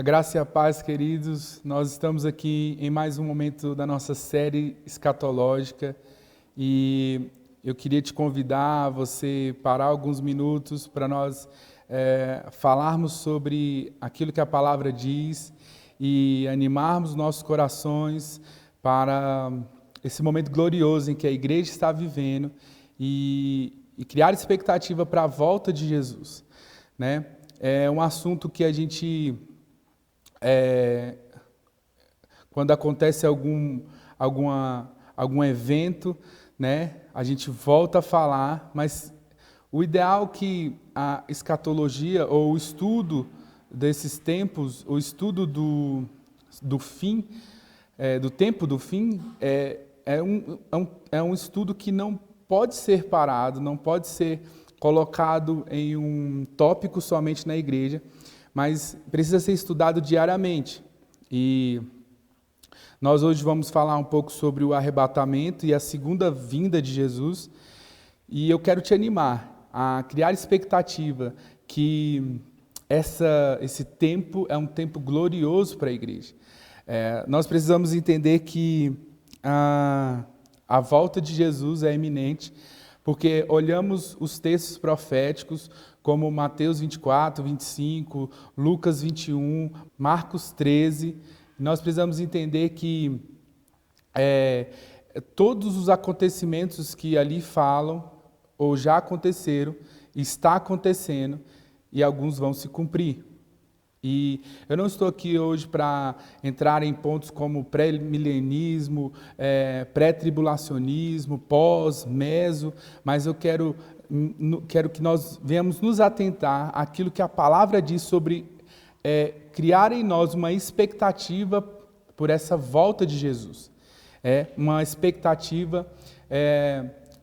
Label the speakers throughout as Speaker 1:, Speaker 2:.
Speaker 1: graça e a paz, queridos. Nós estamos aqui em mais um momento da nossa série escatológica e eu queria te convidar a você parar alguns minutos para nós falarmos sobre aquilo que a palavra diz e animarmos nossos corações para esse momento glorioso em que a igreja está vivendo e criar expectativa para a volta de Jesus, né? É um assunto que a gente quando acontece algum evento, né, a gente volta a falar, mas o ideal é que a escatologia, ou o estudo desses tempos, o estudo do fim, do tempo do fim, é um estudo que não pode ser parado, não pode ser colocado em um tópico somente na igreja, mas precisa ser estudado diariamente. E nós hoje vamos falar um pouco sobre o arrebatamento e a segunda vinda de Jesus. E eu quero te animar a criar expectativa que esse tempo é um tempo glorioso para a igreja. Nós precisamos entender que a volta de Jesus é iminente, porque olhamos os textos proféticos como Mateus 24, 25, Lucas 21, Marcos 13. Nós precisamos entender que todos os acontecimentos que ali falam, ou já aconteceram, está acontecendo, e alguns vão se cumprir. E eu não estou aqui hoje para entrar em pontos como pré-milenismo, pré-tribulacionismo, pós, meso, mas eu quero que nós venhamos nos atentar àquilo que a palavra diz sobre criar em nós uma expectativa por essa volta de Jesus. Uma expectativa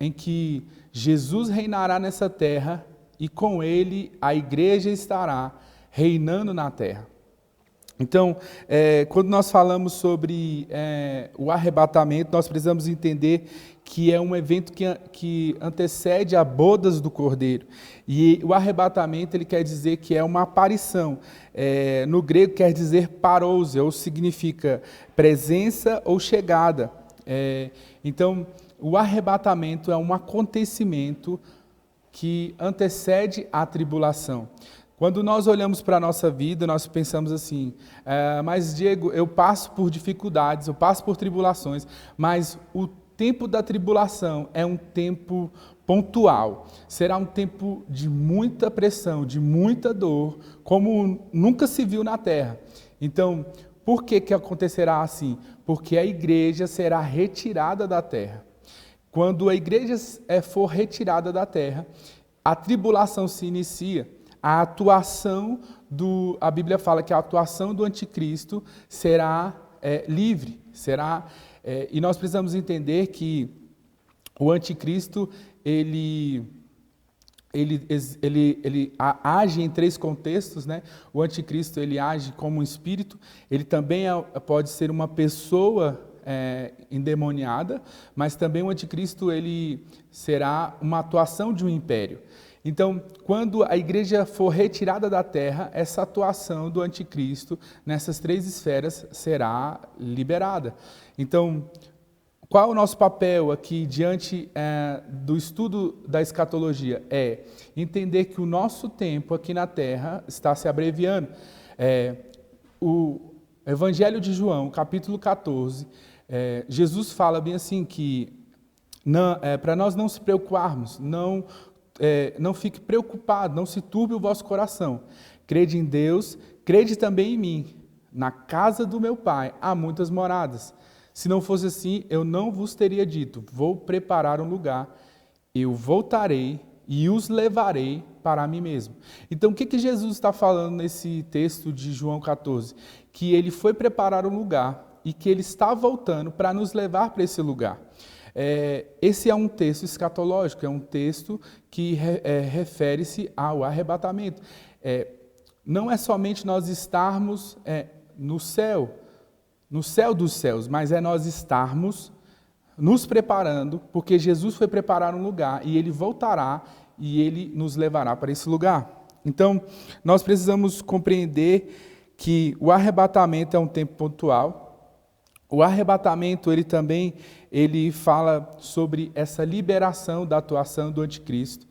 Speaker 1: em que Jesus reinará nessa terra e com ele a igreja estará reinando na terra. Então, quando nós falamos sobre o arrebatamento, nós precisamos entender que é um evento que antecede a bodas do Cordeiro. E o arrebatamento, ele quer dizer que é uma aparição. No grego quer dizer parousia, ou significa presença ou chegada. Então, o arrebatamento é um acontecimento que antecede a tribulação. Quando nós olhamos para a nossa vida, nós pensamos assim, mas Diego, eu passo por dificuldades, eu passo por tribulações, mas o tempo da tribulação é um tempo pontual. Será um tempo de muita pressão, de muita dor, como nunca se viu na terra. Então, por que acontecerá assim? Porque a igreja será retirada da terra. Quando a igreja for retirada da terra, a tribulação se inicia. A Bíblia fala que a atuação do anticristo será livre, e nós precisamos entender que o anticristo ele age em três contextos, né? O anticristo ele age como um espírito, ele também pode ser uma pessoa endemoniada, mas também o anticristo ele será uma atuação de um império. Então, quando a igreja for retirada da terra, essa atuação do anticristo nessas três esferas será liberada. Então, qual é o nosso papel aqui diante do estudo da escatologia? É entender que o nosso tempo aqui na terra está se abreviando. O Evangelho de João, capítulo 14, Jesus fala bem assim que para nós não se preocuparmos, não fique preocupado, não se turbe o vosso coração. Crede em Deus, crede também em mim. Na casa do meu Pai há muitas moradas. Se não fosse assim, eu não vos teria dito, vou preparar um lugar, eu voltarei e os levarei para mim mesmo. Então, o que Jesus está falando nesse texto de João 14? Que ele foi preparar um lugar e que ele está voltando para nos levar para esse lugar. Esse é um texto escatológico, é um texto que refere-se ao arrebatamento. Não é somente nós estarmos no céu dos céus, mas é nós estarmos nos preparando, porque Jesus foi preparar um lugar e ele voltará e ele nos levará para esse lugar. Então, nós precisamos compreender que o arrebatamento é um tempo pontual. O arrebatamento, ele fala sobre essa liberação da atuação do anticristo.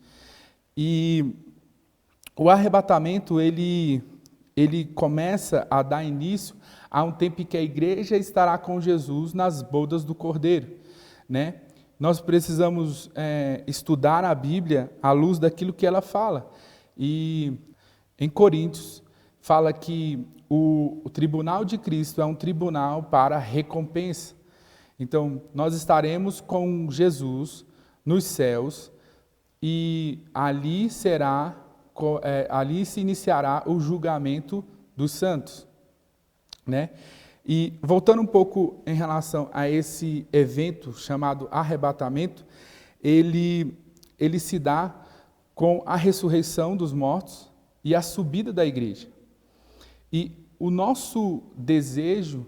Speaker 1: E o arrebatamento, ele começa a dar início a um tempo em que a igreja estará com Jesus nas bodas do Cordeiro, né? Nós precisamos estudar a Bíblia à luz daquilo que ela fala. E em Coríntios, fala que o tribunal de Cristo é um tribunal para recompensa. Então, nós estaremos com Jesus nos céus e ali se iniciará o julgamento dos santos, né? E voltando um pouco em relação a esse evento chamado arrebatamento, ele se dá com a ressurreição dos mortos e a subida da igreja. E o nosso desejo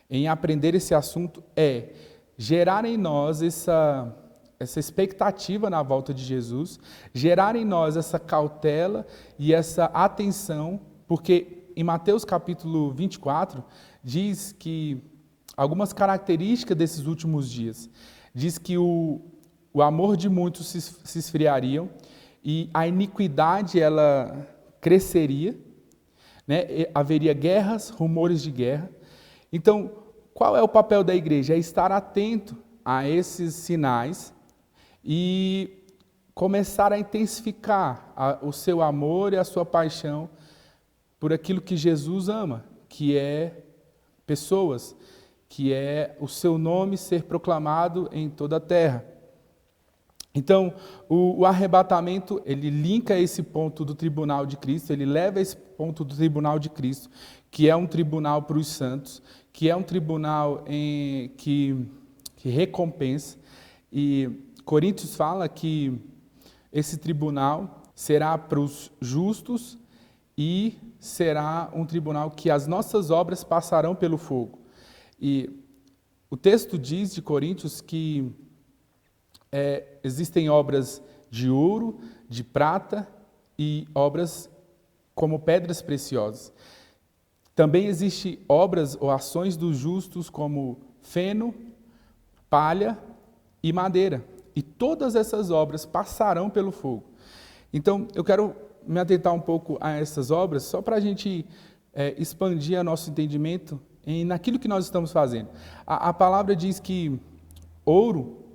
Speaker 1: em aprender esse assunto é gerar em nós essa expectativa na volta de Jesus, gerar em nós essa cautela e essa atenção, porque em Mateus capítulo 24, diz que algumas características desses últimos dias, diz que o amor de muitos se esfriariam e a iniquidade ela cresceria, né? Haveria guerras, rumores de guerra. Então, qual é o papel da igreja? É estar atento a esses sinais e começar a intensificar o seu amor e a sua paixão por aquilo que Jesus ama, que é pessoas, que é o seu nome ser proclamado em toda a terra. Então, o arrebatamento, ele linka esse ponto do tribunal de Cristo, ele leva esse ponto do tribunal de Cristo, que é um tribunal para os santos, que é um tribunal que recompensa. E Coríntios fala que esse tribunal será para os justos e será um tribunal que as nossas obras passarão pelo fogo. E o texto diz de Coríntios que existem obras de ouro, de prata e obras como pedras preciosas. Também existem obras ou ações dos justos como feno, palha e madeira. E todas essas obras passarão pelo fogo. Então, eu quero me atentar um pouco a essas obras, só para a gente expandir o nosso entendimento naquilo que nós estamos fazendo. A palavra diz que ouro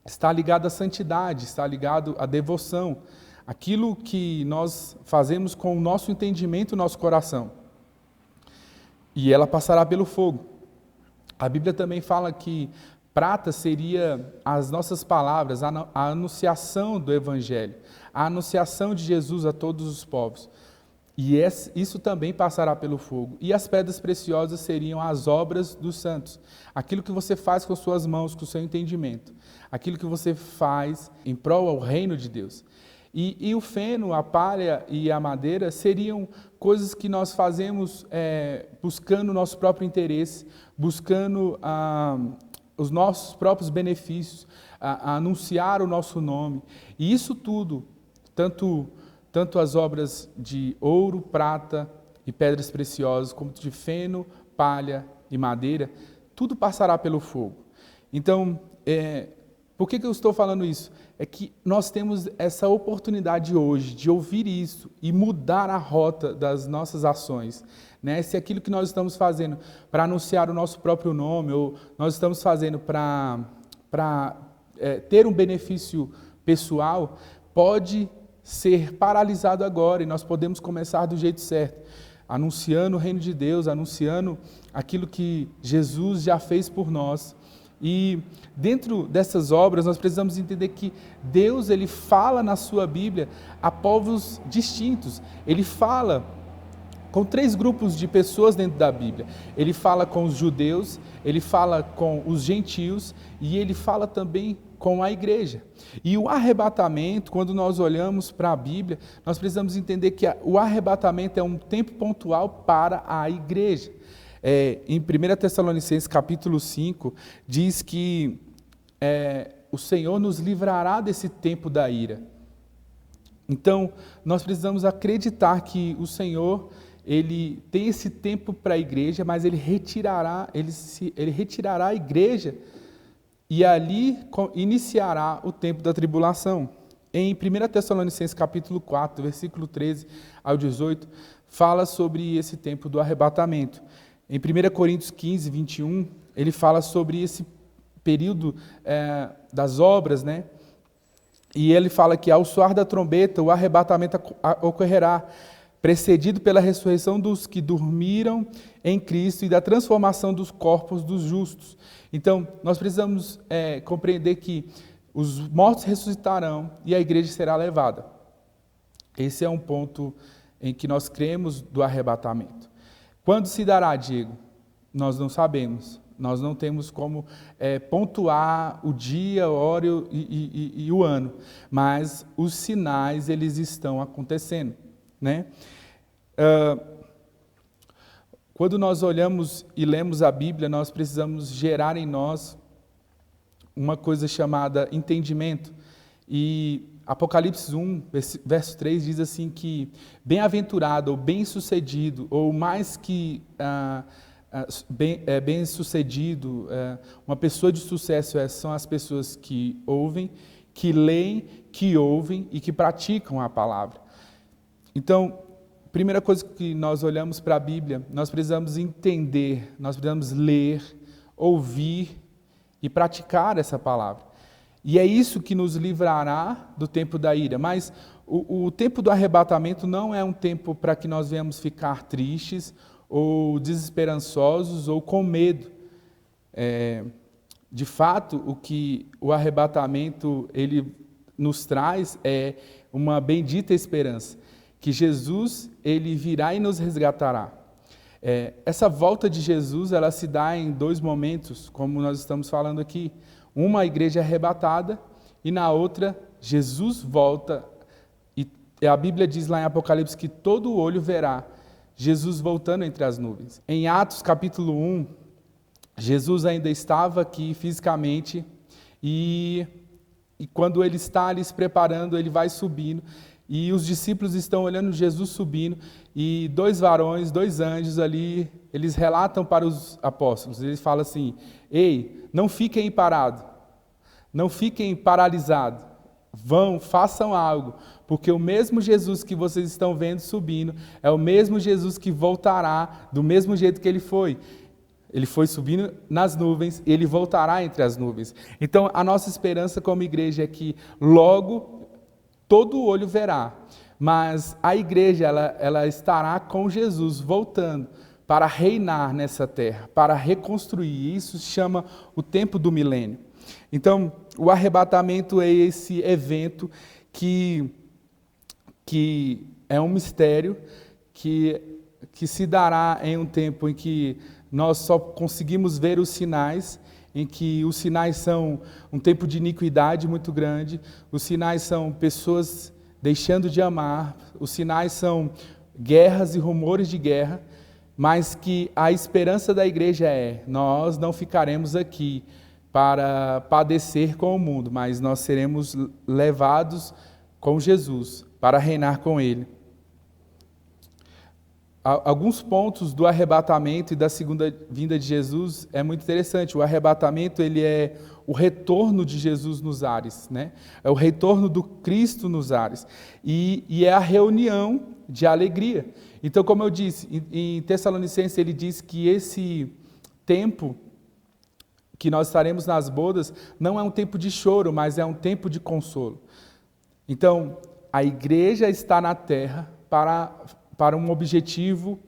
Speaker 1: está ligado à santidade, está ligado à devoção, aquilo que nós fazemos com o nosso entendimento, o nosso coração. E ela passará pelo fogo. A Bíblia também fala que prata seria as nossas palavras, a anunciação do Evangelho, a anunciação de Jesus a todos os povos. E isso também passará pelo fogo. E as pedras preciosas seriam as obras dos santos. Aquilo que você faz com suas mãos, com o seu entendimento. Aquilo que você faz em prol ao reino de Deus. E o feno, a palha e a madeira seriam coisas que nós fazemos buscando o nosso próprio interesse, buscando os nossos próprios benefícios, a anunciar o nosso nome. E isso tudo, tanto as obras de ouro, prata e pedras preciosas, como de feno, palha e madeira, tudo passará pelo fogo. Então, por que eu estou falando isso? É que nós temos essa oportunidade hoje de ouvir isso e mudar a rota das nossas ações. Né? Se aquilo que nós estamos fazendo para anunciar o nosso próprio nome, ou nós estamos fazendo para ter um benefício pessoal, pode ser paralisado agora e nós podemos começar do jeito certo, anunciando o reino de Deus, anunciando aquilo que Jesus já fez por nós. E dentro dessas obras nós precisamos entender que Deus ele fala na sua Bíblia a povos distintos. Ele fala com 3 grupos de pessoas dentro da Bíblia. Ele fala com os judeus, ele fala com os gentios e ele fala também com a igreja. E o arrebatamento, quando nós olhamos para a Bíblia, nós precisamos entender que o arrebatamento é um tempo pontual para a igreja. Em 1 Tessalonicenses capítulo 5, diz que o Senhor nos livrará desse tempo da ira. Então, nós precisamos acreditar que o Senhor, ele tem esse tempo para a igreja, mas ele retirará a igreja e ali iniciará o tempo da tribulação. Em 1 Tessalonicenses capítulo 4, versículo 13 ao 18, fala sobre esse tempo do arrebatamento. Em 1 Coríntios 15, 21, ele fala sobre esse período das obras, né? E ele fala que ao soar da trombeta, o arrebatamento ocorrerá, precedido pela ressurreição dos que dormiram em Cristo e da transformação dos corpos dos justos. Então, nós precisamos compreender que os mortos ressuscitarão e a igreja será levada. Esse é um ponto em que nós cremos do arrebatamento. Quando se dará, Diego? Nós não sabemos. Nós não temos como pontuar o dia, a hora e o ano. Mas os sinais, eles estão acontecendo, né? Quando nós olhamos e lemos a Bíblia, nós precisamos gerar em nós uma coisa chamada entendimento. E Apocalipse 1, verso 3 diz assim que bem-aventurado ou bem-sucedido, ou mais que bem-sucedido, uma pessoa de sucesso são as pessoas que ouvem, que leem, que ouvem e que praticam a palavra. Então, primeira coisa que nós olhamos para a Bíblia, nós precisamos entender, nós precisamos ler, ouvir e praticar essa palavra. E é isso que nos livrará do tempo da ira. Mas o tempo do arrebatamento não é um tempo para que nós venhamos ficar tristes, ou desesperançosos, ou com medo. De fato, o que o arrebatamento ele nos traz é uma bendita esperança, que Jesus ele virá e nos resgatará. Essa volta de Jesus, ela se dá em dois momentos, como nós estamos falando aqui. Uma, a igreja é arrebatada, e na outra, Jesus volta. E a Bíblia diz lá em Apocalipse que todo olho verá Jesus voltando entre as nuvens. Em Atos capítulo 1, Jesus ainda estava aqui fisicamente, e quando ele está ali se preparando, ele vai subindo, e os discípulos estão olhando Jesus subindo, e dois varões, dois anjos ali, eles relatam para os apóstolos, eles falam assim: ei, não fiquem parados, não fiquem paralisados, vão, façam algo, porque o mesmo Jesus que vocês estão vendo subindo, é o mesmo Jesus que voltará do mesmo jeito que ele foi. Ele foi subindo nas nuvens, ele voltará entre as nuvens. Então, a nossa esperança como igreja é que logo todo olho verá, mas a igreja ela estará com Jesus voltando para reinar nessa terra, para reconstruir. Isso se chama o tempo do milênio. Então, o arrebatamento é esse evento que é um mistério, que se dará em um tempo em que nós só conseguimos ver os sinais, em que os sinais são um tempo de iniquidade muito grande, os sinais são pessoas deixando de amar, os sinais são guerras e rumores de guerra, mas que a esperança da igreja nós não ficaremos aqui para padecer com o mundo, mas nós seremos levados com Jesus para reinar com Ele. Alguns pontos do arrebatamento e da segunda vinda de Jesus é muito interessante. O arrebatamento ele é o retorno de Jesus nos ares, né? É o retorno do Cristo nos ares. E é a reunião de alegria. Então, como eu disse, em Tessalonicenses ele diz que esse tempo que nós estaremos nas bodas não é um tempo de choro, mas é um tempo de consolo. Então, a igreja está na terra para um objetivo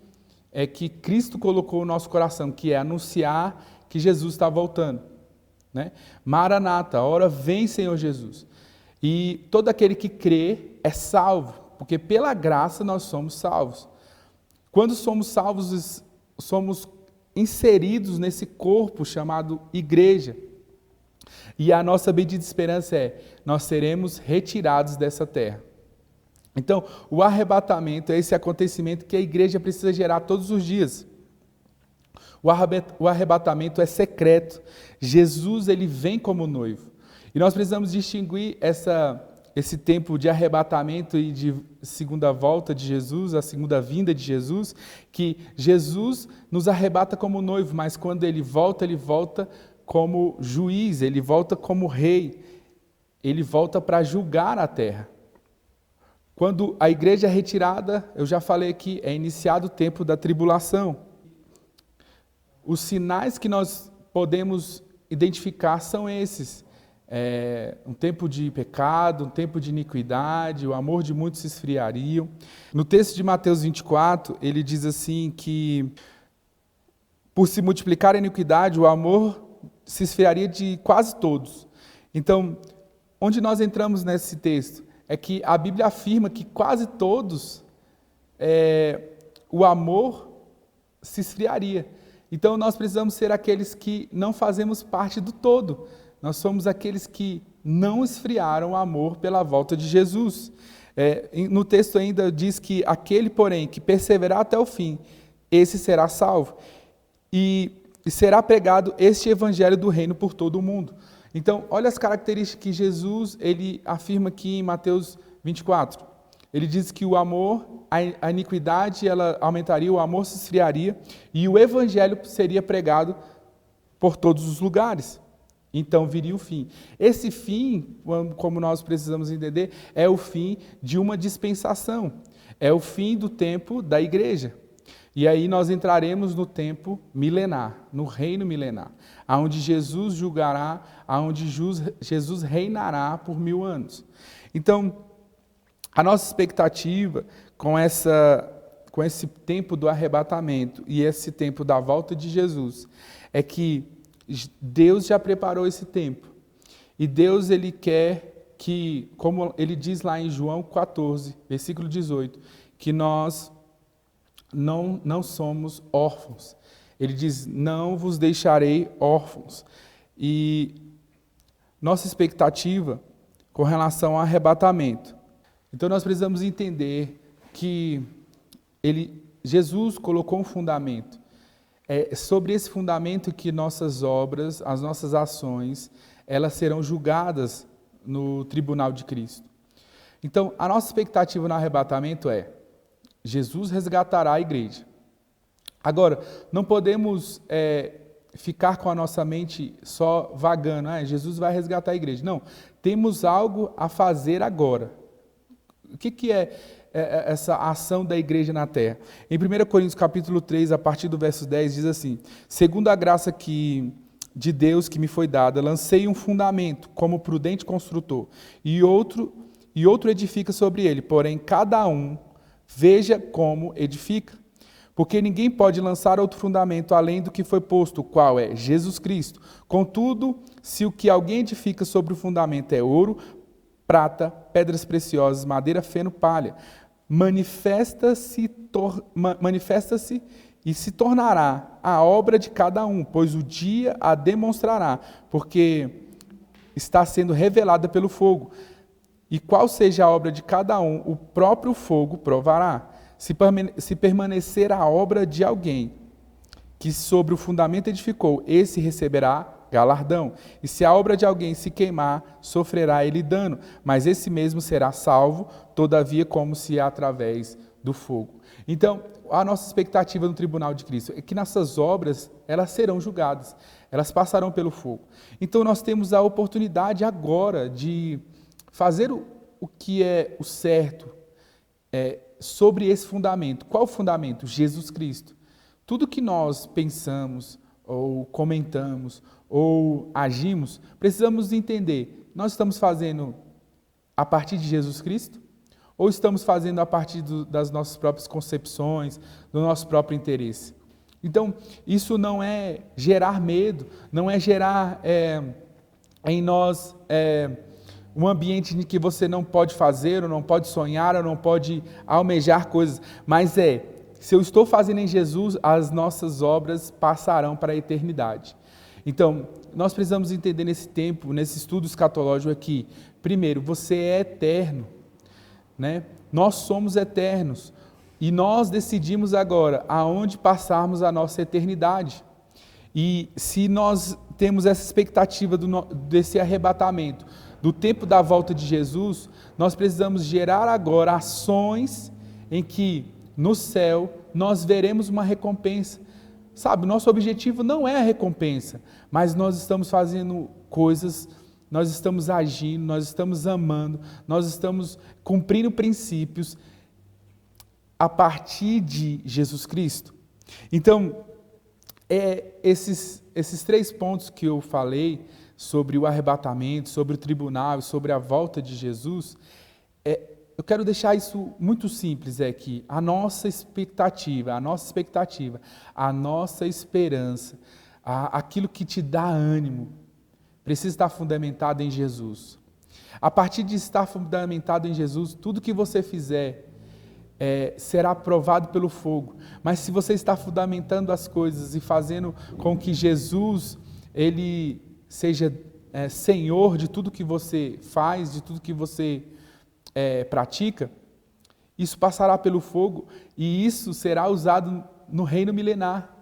Speaker 1: que Cristo colocou no nosso coração, que é anunciar que Jesus está voltando, né? Maranata, ora vem, Senhor Jesus. E todo aquele que crê é salvo, porque pela graça nós somos salvos. Quando somos salvos, somos inseridos nesse corpo chamado igreja. E a nossa bendita esperança nós seremos retirados dessa terra. Então, o arrebatamento é esse acontecimento que a igreja precisa gerar todos os dias. O arrebatamento é secreto. Jesus ele vem como noivo. E nós precisamos distinguir esse tempo de arrebatamento e de segunda volta de Jesus, a segunda vinda de Jesus, que Jesus nos arrebata como noivo, mas quando ele volta como juiz, ele volta como rei, ele volta para julgar a terra. Quando a igreja é retirada, eu já falei aqui, é iniciado o tempo da tribulação. Os sinais que nós podemos identificar são esses. Um tempo de pecado, um tempo de iniquidade, o amor de muitos se esfriariam. No texto de Mateus 24, ele diz assim que por se multiplicar a iniquidade, o amor se esfriaria de quase todos. Então, onde nós entramos nesse texto? É que a Bíblia afirma que quase todos, o amor se esfriaria. Então, nós precisamos ser aqueles que não fazemos parte do todo. Nós somos aqueles que não esfriaram o amor pela volta de Jesus. No texto ainda diz que aquele, porém, que perseverar até o fim, esse será salvo. E será pregado este evangelho do reino por todo o mundo. Então, olha as características que Jesus ele afirma aqui em Mateus 24. Ele diz que o amor, a iniquidade, ela aumentaria, o amor se esfriaria e o evangelho seria pregado por todos os lugares. Então viria o fim. Esse fim, como nós precisamos entender, é o fim de uma dispensação. É o fim do tempo da igreja. E aí nós entraremos no tempo milenar, no reino milenar, onde Jesus julgará, onde Jesus reinará por 1000 anos. Então, a nossa expectativa com esse tempo do arrebatamento e esse tempo da volta de Jesus é que Deus já preparou esse tempo. E Deus ele quer que, como ele diz lá em João 14, versículo 18, que nós não somos órfãos. Ele diz, não vos deixarei órfãos. E nossa expectativa com relação ao arrebatamento. Então nós precisamos entender que Jesus colocou um fundamento. É sobre esse fundamento que nossas obras, as nossas ações, elas serão julgadas no tribunal de Cristo. Então, a nossa expectativa no arrebatamento é Jesus resgatará a igreja. Agora, não podemos ficar com a nossa mente só vagando, Jesus vai resgatar a igreja. Não, temos algo a fazer agora. O que é essa ação da igreja na terra? Em 1 Coríntios capítulo 3, a partir do verso 10, diz assim, segundo a graça de Deus que me foi dada, lancei um fundamento como prudente construtor, e outro edifica sobre ele, porém cada um veja como edifica. Porque ninguém pode lançar outro fundamento além do que foi posto, o qual é Jesus Cristo. Contudo, se o que alguém edifica sobre o fundamento é ouro, prata, pedras preciosas, madeira, feno, palha, manifesta-se e se tornará a obra de cada um, pois o dia a demonstrará, porque está sendo revelada pelo fogo. E qual seja a obra de cada um, o próprio fogo provará. Se permanecer a obra de alguém que sobre o fundamento edificou, esse receberá galardão. E se a obra de alguém se queimar, sofrerá ele dano, mas esse mesmo será salvo, todavia como se através do fogo. Então, a nossa expectativa no tribunal de Cristo é que nossas obras, elas serão julgadas, elas passarão pelo fogo. Então, nós temos a oportunidade agora de fazer o que é o certo sobre esse fundamento. Qual o fundamento? Jesus Cristo. Tudo que nós pensamos, ou comentamos, ou agimos, precisamos entender, nós estamos fazendo a partir de Jesus Cristo? Ou estamos fazendo a partir das nossas próprias concepções, do nosso próprio interesse? Então, isso não é gerar medo, não é gerar em nós um ambiente em que você não pode fazer, ou não pode sonhar, ou não pode almejar coisas, mas se eu estou fazendo em Jesus, as nossas obras passarão para a eternidade. Então, nós precisamos entender nesse tempo, nesse estudo escatológico aqui, primeiro, você é eterno, né? Nós somos eternos, e nós decidimos agora aonde passarmos a nossa eternidade. E se nós temos essa expectativa desse arrebatamento, do tempo da volta de Jesus, nós precisamos gerar agora ações em que no céu nós veremos uma recompensa. Sabe, nosso objetivo não é a recompensa, mas nós estamos fazendo coisas, nós estamos agindo, nós estamos amando, nós estamos cumprindo princípios a partir de Jesus Cristo. Então, esses 3 pontos que eu falei sobre o arrebatamento, sobre o tribunal, sobre a volta de Jesus, eu quero deixar isso muito simples, que a nossa expectativa, a nossa esperança, aquilo que te dá ânimo, precisa estar fundamentado em Jesus. A partir de estar fundamentado em Jesus, tudo que você fizer será provado pelo fogo. Mas se você está fundamentando as coisas e fazendo com que Jesus ele seja Senhor de tudo que você faz, de tudo que você pratica, isso passará pelo fogo e isso será usado no reino milenar.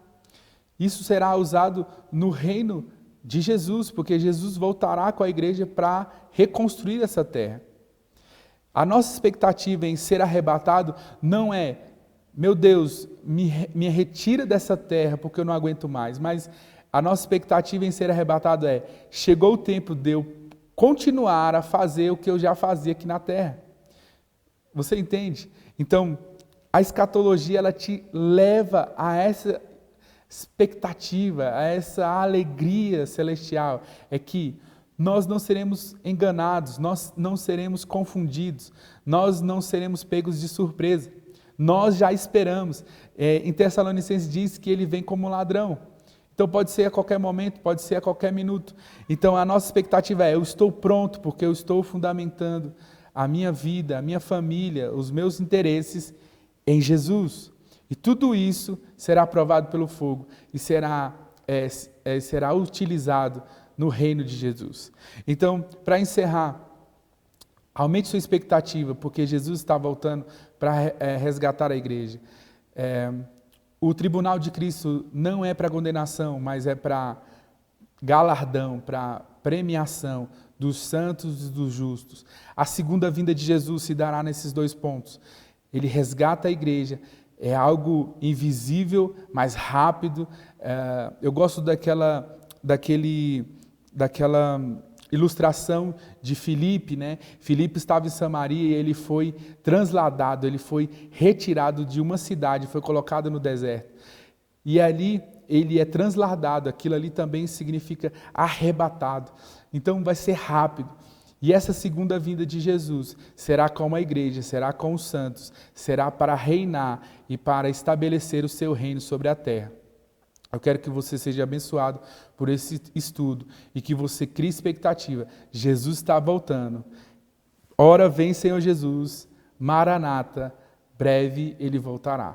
Speaker 1: Isso será usado no reino de Jesus, porque Jesus voltará com a igreja para reconstruir essa terra. A nossa expectativa em ser arrebatado não é, meu Deus, me retira dessa terra porque eu não aguento mais, mas a nossa expectativa em ser arrebatado chegou o tempo de eu continuar a fazer o que eu já fazia aqui na terra. Você entende? Então, a escatologia ela te leva a essa expectativa, a essa alegria celestial, que nós não seremos enganados, nós não seremos confundidos, nós não seremos pegos de surpresa. Nós já esperamos. Em Tessalonicenses diz que ele vem como um ladrão. Então pode ser a qualquer momento, pode ser a qualquer minuto. Então a nossa expectativa eu estou pronto porque eu estou fundamentando a minha vida, a minha família, os meus interesses em Jesus. E tudo isso será provado pelo fogo e será utilizado no reino de Jesus. Então, para encerrar, aumente sua expectativa, porque Jesus está voltando para resgatar a igreja. O tribunal de Cristo não é para condenação, mas é para galardão, para premiação dos santos e dos justos. A segunda vinda de Jesus se dará nesses 2 pontos. Ele resgata a igreja, é algo invisível, mas rápido. Eu gosto daquela ilustração de Filipe, né? Filipe estava em Samaria e ele foi transladado, ele foi retirado de uma cidade, foi colocado no deserto. E ali ele é transladado, aquilo ali também significa arrebatado. Então vai ser rápido. E essa segunda vinda de Jesus será com a igreja, será com os santos, será para reinar e para estabelecer o seu reino sobre a terra. Eu quero que você seja abençoado por esse estudo e que você crie expectativa. Jesus está voltando. Ora vem, Senhor Jesus, Maranata, breve Ele voltará.